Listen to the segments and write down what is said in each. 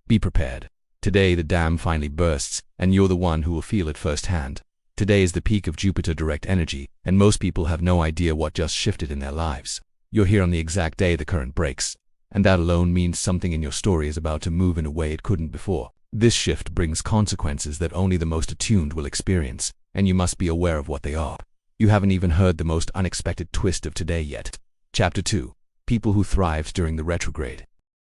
Be prepared. Today the dam finally bursts, and you're the one who will feel it firsthand. Today is the peak of Jupiter direct energy, and most people have no idea what just shifted in their lives. You're here on the exact day the current breaks, and that alone means something in your story is about to move in a way it couldn't before. This shift brings consequences that only the most attuned will experience, and you must be aware of what they are. You haven't even heard the most unexpected twist of today yet. Chapter 2. People who thrived during the retrograde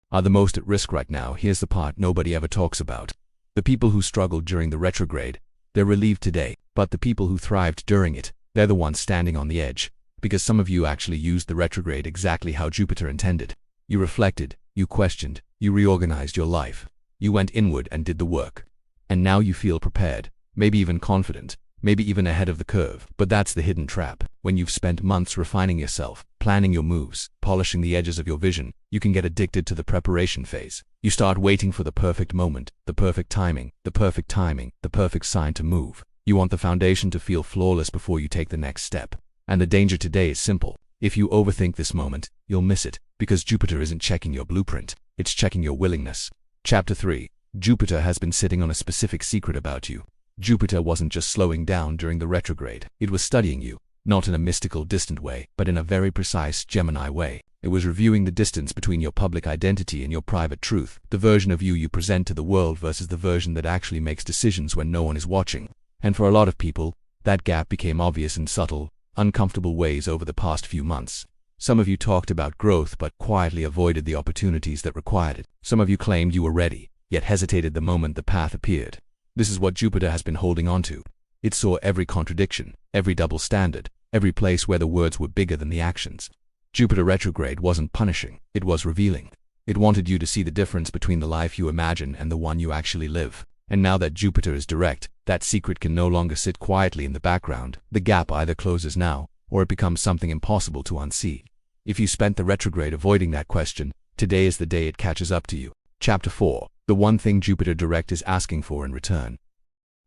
are the most at risk right now. Here's the part nobody ever talks about. The people who struggled during the retrograde, they're relieved today, but the people who thrived during it, they're the ones standing on the edge, because some of you actually used the retrograde exactly how Jupiter intended. You reflected, you questioned, you reorganized your life. You went inward and did the work. And now you feel prepared, maybe even confident, maybe even ahead of the curve. But that's the hidden trap. When you've spent months refining yourself, planning your moves, polishing the edges of your vision, you can get addicted to the preparation phase. You start waiting for the perfect moment, the perfect timing, the perfect sign to move. You want the foundation to feel flawless before you take the next step. And the danger today is simple. If you overthink this moment, you'll miss it, because Jupiter isn't checking your blueprint, it's checking your willingness. Chapter 3. Jupiter has been sitting on a specific secret about you. Jupiter wasn't just slowing down during the retrograde, it was studying you, not in a mystical, distant way, but in a very precise Gemini way. It was reviewing the distance between your public identity and your private truth, the version of you you present to the world versus the version that actually makes decisions when no one is watching. And for a lot of people, that gap became obvious in subtle, uncomfortable ways over the past few months. Some of you talked about growth but quietly avoided the opportunities that required it. Some of you claimed you were ready, yet hesitated the moment the path appeared. This is what Jupiter has been holding on to. It saw every contradiction, every double standard, every place where the words were bigger than the actions. Jupiter retrograde wasn't punishing, it was revealing. It wanted you to see the difference between the life you imagine and the one you actually live. And now that Jupiter is direct, that secret can no longer sit quietly in the background. The gap either closes now, or it becomes something impossible to unsee. If you spent the retrograde avoiding that question, today is the day it catches up to you. Chapter 4. The one thing Jupiter direct is asking for in return.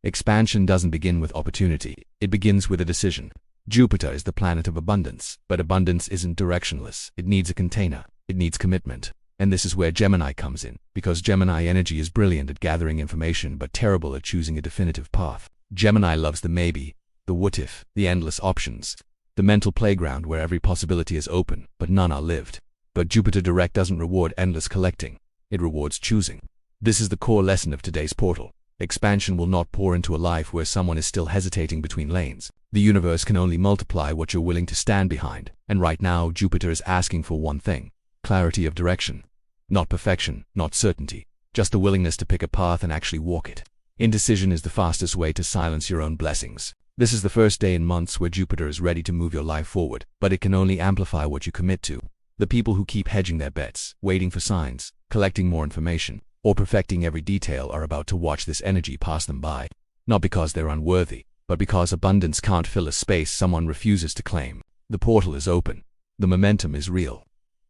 Expansion doesn't begin with opportunity, it begins with a decision. Jupiter is the planet of abundance, but abundance isn't directionless. It needs a container, it needs commitment. And this is where Gemini comes in, because Gemini energy is brilliant at gathering information but terrible at choosing a definitive path. Gemini loves the maybe, the what if, the endless options, the mental playground where every possibility is open, but none are lived. But Jupiter direct doesn't reward endless collecting, it rewards choosing. This is the core lesson of today's portal. Expansion will not pour into a life where someone is still hesitating between lanes. The universe can only multiply what you're willing to stand behind, and right now Jupiter is asking for one thing: clarity of direction. Not perfection, not certainty, just the willingness to pick a path and actually walk it. Indecision is the fastest way to silence your own blessings. This is the first day in months where Jupiter is ready to move your life forward, but it can only amplify what you commit to. The people who keep hedging their bets, waiting for signs, collecting more information, or perfecting every detail are about to watch this energy pass them by. Not because they're unworthy, but because abundance can't fill a space someone refuses to claim. The portal is open. The momentum is real.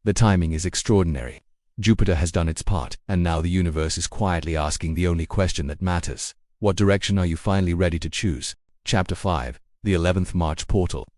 The timing is extraordinary. Jupiter has done its part, and now the universe is quietly asking the only question that matters. What direction are you finally ready to choose? Chapter 5. The 11th March Portal.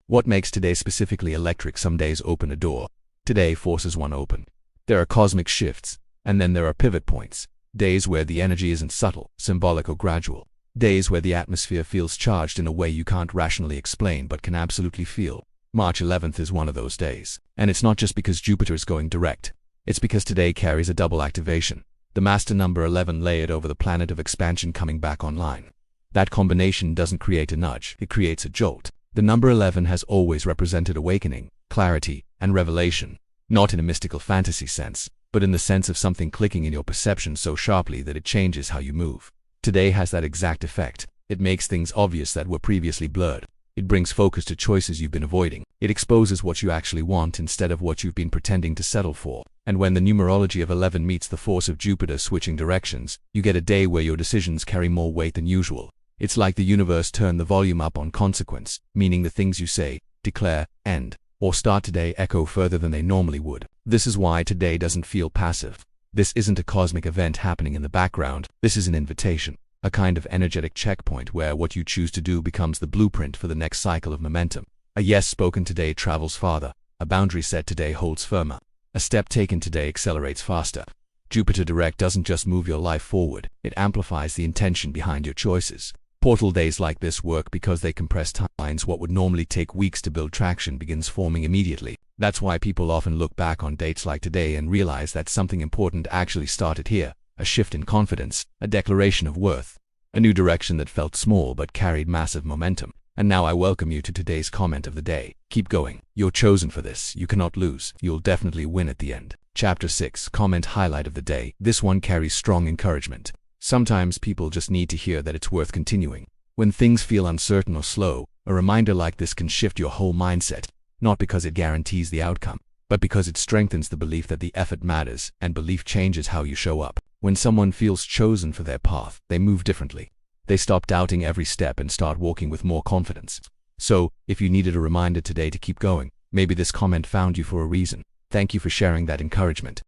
What makes today specifically electric? Some days open a door. Today forces one open. There are cosmic shifts, and then there are pivot points. Days where the energy isn't subtle, symbolic or gradual. Days where the atmosphere feels charged in a way you can't rationally explain but can absolutely feel. March 11th is one of those days. And it's not just because Jupiter is going direct. It's because today carries a double activation. The master number 11 layered over the planet of expansion coming back online. That combination doesn't create a nudge, it creates a jolt. The number 11 has always represented awakening, clarity, and revelation. Not in a mystical fantasy sense, but in the sense of something clicking in your perception so sharply that it changes how you move. Today has that exact effect. It makes things obvious that were previously blurred. It brings focus to choices you've been avoiding. It exposes what you actually want instead of what you've been pretending to settle for. And when the numerology of 11 meets the force of Jupiter switching directions, you get a day where your decisions carry more weight than usual. It's like the universe turned the volume up on consequence, meaning the things you say, declare, end, or start today echo further than they normally would. This is why today doesn't feel passive. This isn't a cosmic event happening in the background. This is an invitation, a kind of energetic checkpoint where what you choose to do becomes the blueprint for the next cycle of momentum. A yes spoken today travels farther. A boundary set today holds firmer. A step taken today accelerates faster. Jupiter direct doesn't just move your life forward, it amplifies the intention behind your choices. Portal days like this work because they compress timelines. What would normally take weeks to build traction begins forming immediately. That's why people often look back on dates like today and realize that something important actually started here. A shift in confidence, a declaration of worth, a new direction that felt small but carried massive momentum. And now I welcome you to today's comment of the day. Keep going. You're chosen for this. You cannot lose. You'll definitely win at the end. Chapter 6, comment highlight of the day. This one carries strong encouragement. Sometimes people just need to hear that it's worth continuing. When things feel uncertain or slow, a reminder like this can shift your whole mindset, not because it guarantees the outcome, but because it strengthens the belief that the effort matters, and belief changes how you show up. When someone feels chosen for their path, they move differently. They stop doubting every step and start walking with more confidence. So, if you needed a reminder today to keep going, maybe this comment found you for a reason. Thank you for sharing that encouragement.